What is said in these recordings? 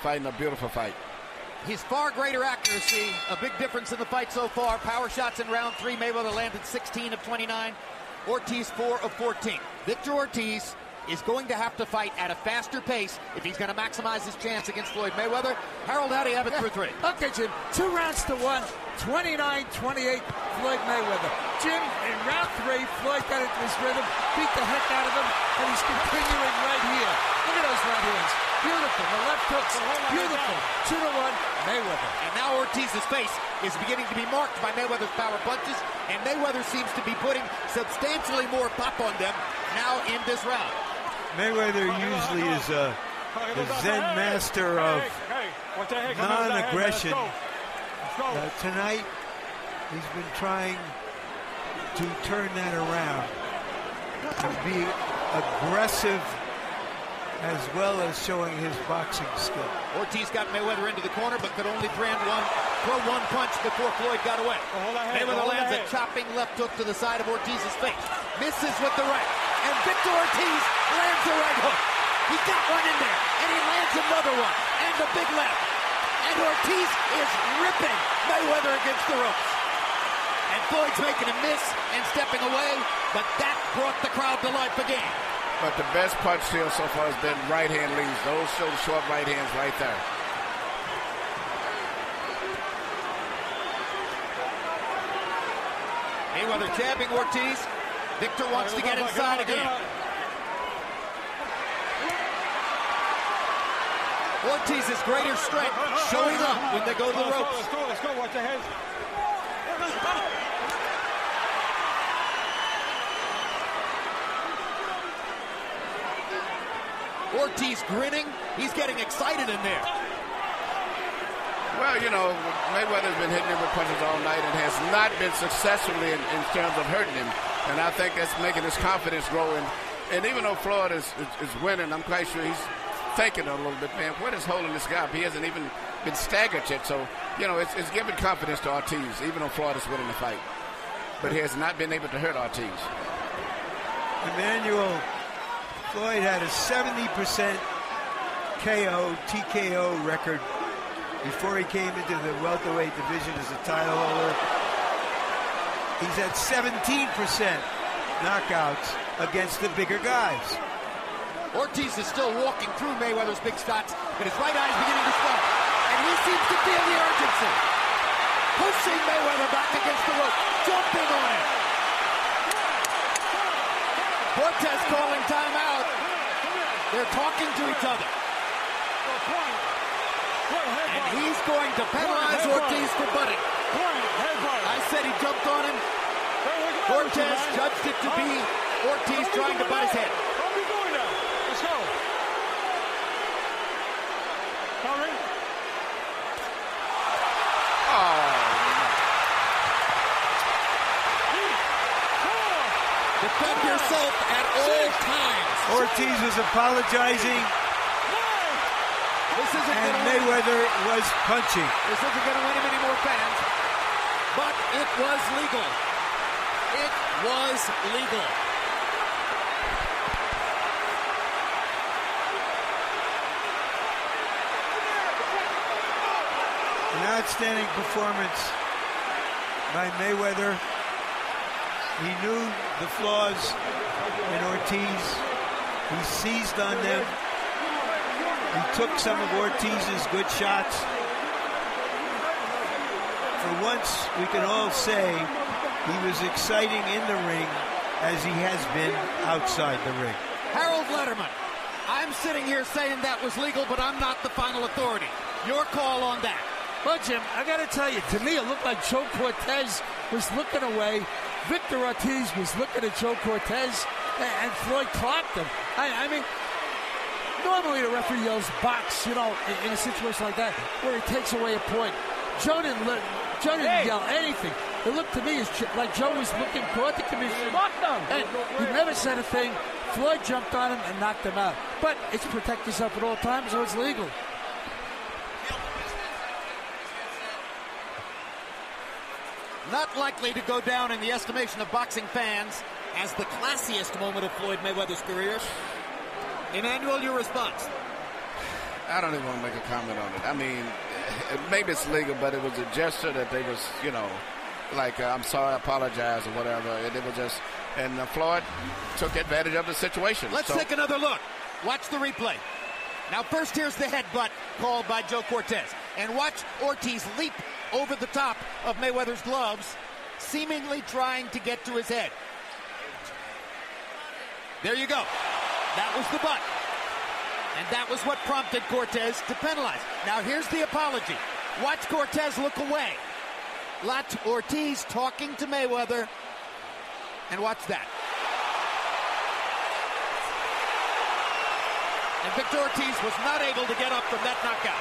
fighting a beautiful fight. His far greater accuracy, a big difference in the fight so far. Power shots in round 3. Mayweather landed 16 of 29. Ortiz 4 of 14. Victor Ortiz is going to have to fight at a faster pace if he's going to maximize his chance against Floyd Mayweather. Harold, how do you have it through 3? Okay, Jim. 2 rounds to 1. 29-28, Floyd Mayweather. Jim, in round 3, Floyd got into his rhythm, beat the heck out of him, and he's continuing right here. Look at those right hands. Beautiful. The left hooks. Beautiful. 2-1, Mayweather. And now Ortiz's face is beginning to be marked by Mayweather's power punches, and Mayweather seems to be putting substantially more pop on them now in this round. Mayweather usually is the Zen master of non-aggression. Tonight, he's been trying to turn that around, to be aggressive as well as showing his boxing skill. Ortiz got Mayweather into the corner, but could only throw one punch before Floyd got away. Mayweather lands a chopping left hook to the side of Ortiz's face. Misses with the right. And Victor Ortiz lands the right hook. He got one in there, and he lands another one. And the big left. And Ortiz is ripping Mayweather against the ropes. And Floyd's making a miss and stepping away, but that brought the crowd to life again. But the best punch still so far has been right hand leads. Those show the short right hands right there. Mayweather jabbing Ortiz. Victor wants to get inside again. Ortiz's greater strength showing up when they go to the ropes. Let's go. Watch the heads. Ortiz grinning. He's getting excited in there. Well, you know, Mayweather's been hitting him with punches all night and has not been successfully in terms of hurting him. And I think that's making his confidence grow. And even though Floyd is winning, I'm quite sure he's thinking a little bit, man, what is holding this guy up? He hasn't even been staggered yet. So, you know, it's giving confidence to Ortiz, even though Floyd is winning the fight. But he has not been able to hurt Ortiz. Emmanuel, Floyd had a 70% TKO record before he came into the welterweight division as a title holder. He's at 17% knockouts against the bigger guys. Ortiz is still walking through Mayweather's big shots, but his right eye is beginning to swell. And he seems to feel the urgency. Pushing Mayweather back against the rope, jumping on him. Cortez calling timeout. They're talking to each other. And he's going to penalize Ortiz for butting. I said he jumped on him. Cortez judged it to be Ortiz trying to butt his head. What are we doing now? Let's go. Coming. Defend yourself at all times. Ortiz was apologizing. And Mayweather was punching. This isn't going to win him any more fans, but it was legal. It was legal. An outstanding performance by Mayweather. He knew the flaws in Ortiz. He seized on them. He took some of Ortiz's good shots. For once, we can all say he was exciting in the ring as he has been outside the ring. Harold Letterman, I'm sitting here saying that was legal, but I'm not the final authority. Your call on that. Well, Jim, I got to tell you, to me, it looked like Joe Cortez was looking away. Victor Ortiz was looking at Joe Cortez, and Floyd clocked him. I mean, normally the referee yells box, you know, in a situation like that, where he takes away a point. Joe didn't yell anything. It looked to me like Joe was looking toward the commissioner, and he never said a thing. Floyd jumped on him and knocked him out. But it's protect yourself at all times, so it's legal. Not likely to go down in the estimation of boxing fans as the classiest moment of Floyd Mayweather's career. Emmanuel, your response? I don't even want to make a comment on it. I mean, maybe it's legal, but it was a gesture that they was, like, I'm sorry, I apologize, or whatever. And it was just, and Floyd took advantage of the situation. Let's take another look. Watch the replay. Now, first, here's the headbutt called by Joe Cortez. And watch Ortiz leap over the top of Mayweather's gloves, seemingly trying to get to his head. There you go. That was the butt. And that was what prompted Cortez to penalize. Now, here's the apology. Watch Cortez look away. Watch Ortiz talking to Mayweather. And watch that. And Victor Ortiz was not able to get up from that knockout.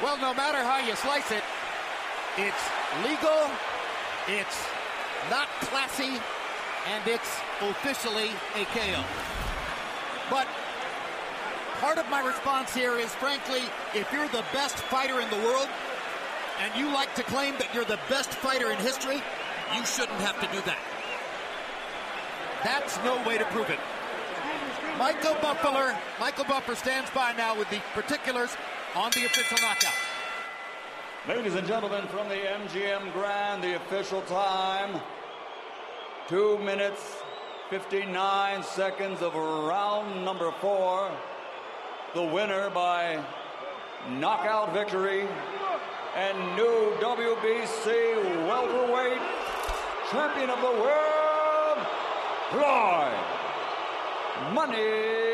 Well, no matter how you slice it, it's legal, it's not classy, and it's officially a KO. But part of my response here is, frankly, if you're the best fighter in the world, and you like to claim that you're the best fighter in history, you shouldn't have to do that. That's no way to prove it. Michael Buffer stands by now with the particulars on the official knockout. Ladies and gentlemen, from the MGM Grand, the official time, 2 minutes, 59 seconds of round number 4. The winner by knockout victory and new WBC welterweight champion of the world, Floyd Money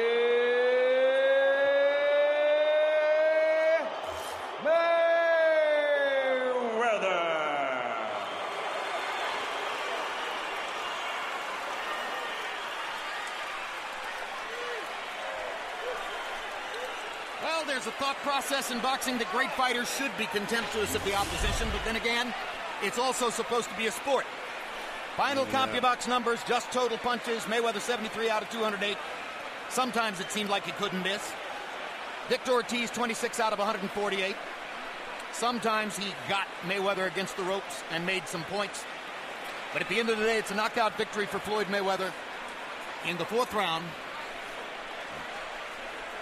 There's a thought process in boxing that great fighters should be contemptuous of the opposition, but then again, it's also supposed to be a sport. Final CompuBox numbers, just total punches. Mayweather 73 out of 208. Sometimes it seemed like he couldn't miss. Victor Ortiz 26 out of 148. Sometimes he got Mayweather against the ropes and made some points. But at the end of the day, it's a knockout victory for Floyd Mayweather in the 4th round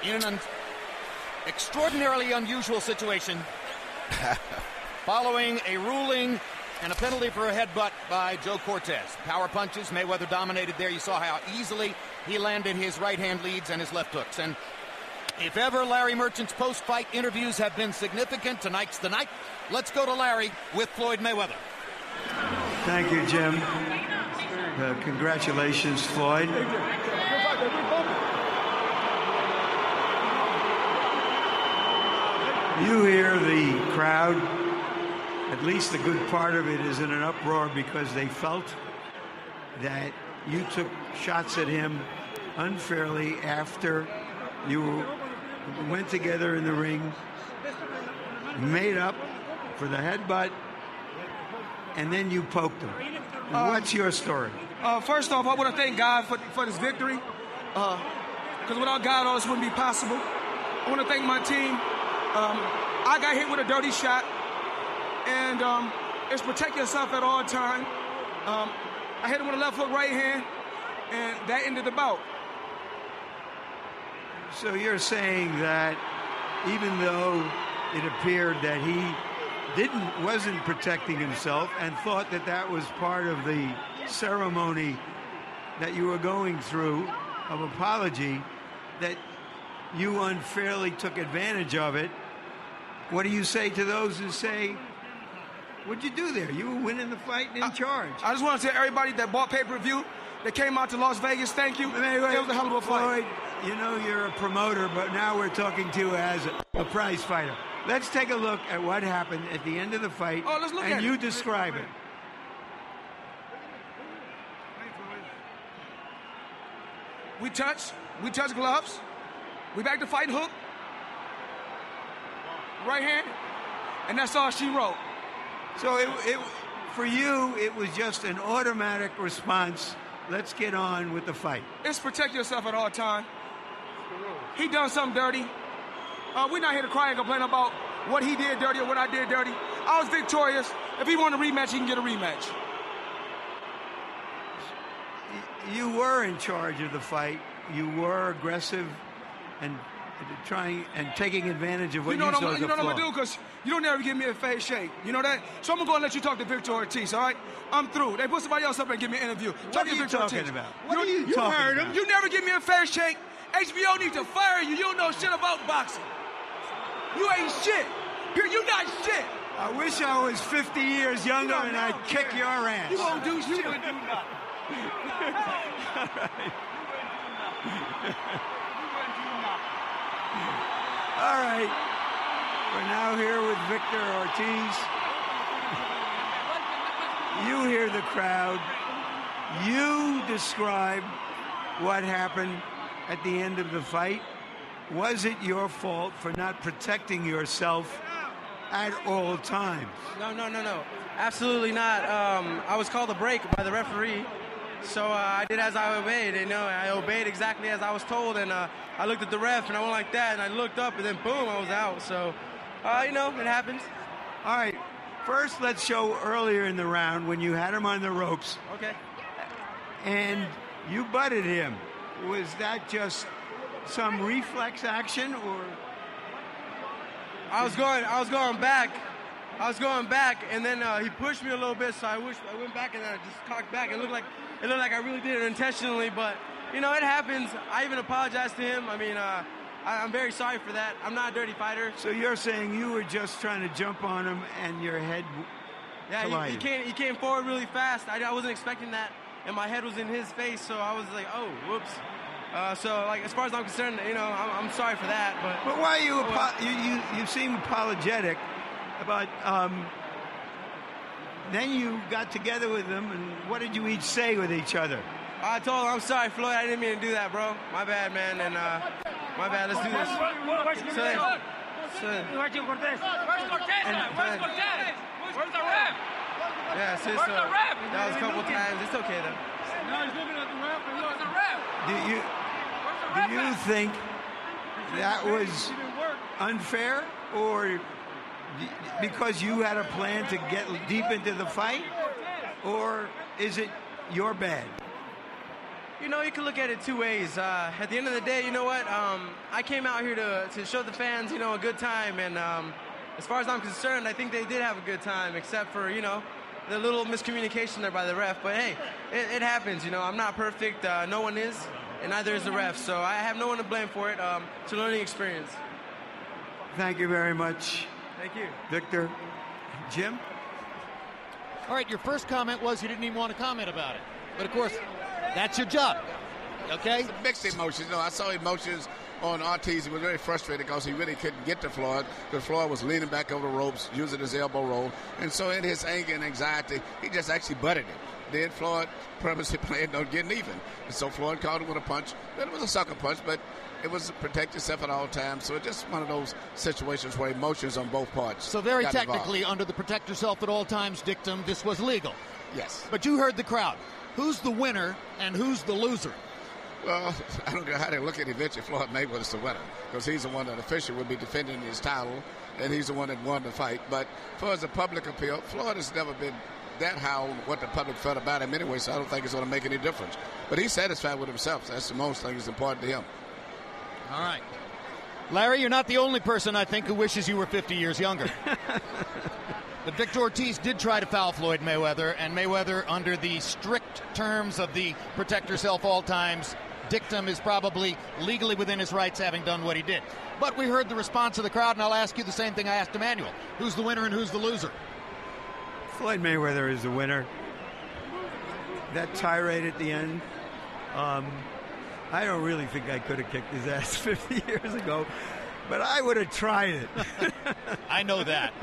in an extraordinarily unusual situation following a ruling and a penalty for a headbutt by Joe Cortez. Power punches, Mayweather dominated there. You saw how easily he landed his right-hand leads and his left hooks. And if ever Larry Merchant's post-fight interviews have been significant, tonight's the night. Let's go to Larry with Floyd Mayweather. Thank you, Jim. Congratulations, Floyd. You hear the crowd, at least the good part of it is in an uproar because they felt that you took shots at him unfairly after you went together in the ring, made up for the headbutt, and then you poked him. What's your story? First off, I want to thank God for this victory, because without God, all this wouldn't be possible. I want to thank my team. I got hit with a dirty shot, and it's protect yourself at all times. I hit him with a left hook right hand, and that ended the bout. So you're saying that even though it appeared that he wasn't protecting himself and thought that that was part of the ceremony that you were going through of apology, that you unfairly took advantage of it. What do you say to those who say, what'd you do there? You were winning the fight and in charge. I just want to tell everybody that bought pay-per-view, that came out to Las Vegas, thank you. Anyway, it was a hell of a fight. Floyd, you know you're a promoter, but now we're talking to you as a prize fighter. Let's take a look at what happened at the end of the fight, let's look and at you it. describe it. We touched gloves. We back to fight hook. Right hand. And that's all she wrote. So for you, it was just an automatic response. Let's get on with the fight. It's protect yourself at all time. He done something dirty. We're not here to cry and complain about what he did dirty or what I did dirty. I was victorious. If he want a rematch, he can get a rematch. You were in charge of the fight. You were aggressive and trying and taking advantage of what you saw as a flaw. You know what I'm going to do? Because you don't ever give me a face shake. You know that? So I'm going to go and let you talk to Victor Ortiz, all right? I'm through. They put somebody else up and give me an interview. What are you talking about? What are you talking heard him. about? You never give me a fair shake. HBO needs to fire you. You don't know shit about boxing. You ain't shit. You not shit. I wish I was 50 years younger and I'd kick your ass. You won't do shit. You wouldn't do nothing. All right. We're now here with Victor Ortiz. You hear the crowd. You describe what happened at the end of the fight. Was it your fault for not protecting yourself at all times? No. Absolutely not. I was called a break by the referee. So I did as I obeyed, I obeyed exactly as I was told, and I looked at the ref, and I went like that, and I looked up, and then boom, I was out. So, it happens. All right, first let's show earlier in the round when you had him on the ropes. Okay. And you butted him. Was that just some reflex action, or? I was going back, and then he pushed me a little bit, so I went back, and then I just cocked back. It looked like I really did it intentionally, but it happens. I even apologized to him. I mean, I'm very sorry for that. I'm not a dirty fighter. So you're saying you were just trying to jump on him, and your head collided? Yeah, he came forward really fast. I wasn't expecting that, and my head was in his face, so I was like, oh, whoops. So, as far as I'm concerned, I'm sorry for that. But why you seem apologetic about? Then you got together with them, and what did you each say with each other? I told him, I'm sorry, Floyd. I didn't mean to do that, bro. My bad, man. And my bad. Let's do this. Where's Cortez? Where's Cortez? Where's the ref? Yeah, so that was a couple times. It's okay, though. No, he's looking at the ref. Where's the ref? Do you think that was unfair, or because you had a plan to get deep into the fight, or is it your bad? You can look at it two ways. At the end of the day, you know what? I came out here to show the fans, a good time, and as far as I'm concerned, I think they did have a good time, except for, the little miscommunication there by the ref. But hey, it happens. I'm not perfect. No one is, and neither is the ref. So I have no one to blame for it. It's a learning experience. Thank you very much. Thank you. Victor. Jim? All right, your first comment was you didn't even want to comment about it. But, of course, that's your job, okay? It's mixed emotions. I saw emotions on Ortiz. He was very frustrated because he really couldn't get to Floyd, because Floyd was leaning back over the ropes, using his elbow roll. And so in his anger and anxiety, he just actually butted him. Then Floyd purposely planned on getting even. And so Floyd caught him with a punch. It was a sucker punch, but it was protect yourself at all times. So it's just one of those situations where emotions on both parts. So very technically, under the protect yourself at all times dictum, this was legal. Yes. But you heard the crowd. Who's the winner and who's the loser? Well, I don't know how they look at it. Eventually, Floyd Mayweather's the winner, because he's the one that officially would be defending his title, and he's the one that won the fight. But for as a public appeal, Floyd has never been that high on what the public felt about him anyway, so I don't think it's going to make any difference. But he's satisfied with himself. That's the most thing that's important to him. All right. Larry, you're not the only person, I think, who wishes you were 50 years younger. But Victor Ortiz did try to foul Floyd Mayweather, and Mayweather, under the strict terms of the protect yourself all times dictum, is probably legally within his rights, having done what he did. But we heard the response of the crowd, and I'll ask you the same thing I asked Emmanuel. Who's the winner and who's the loser? Floyd Mayweather is the winner. That tirade at the end, I don't really think I could have kicked his ass 50 years ago, but I would have tried it. I know that.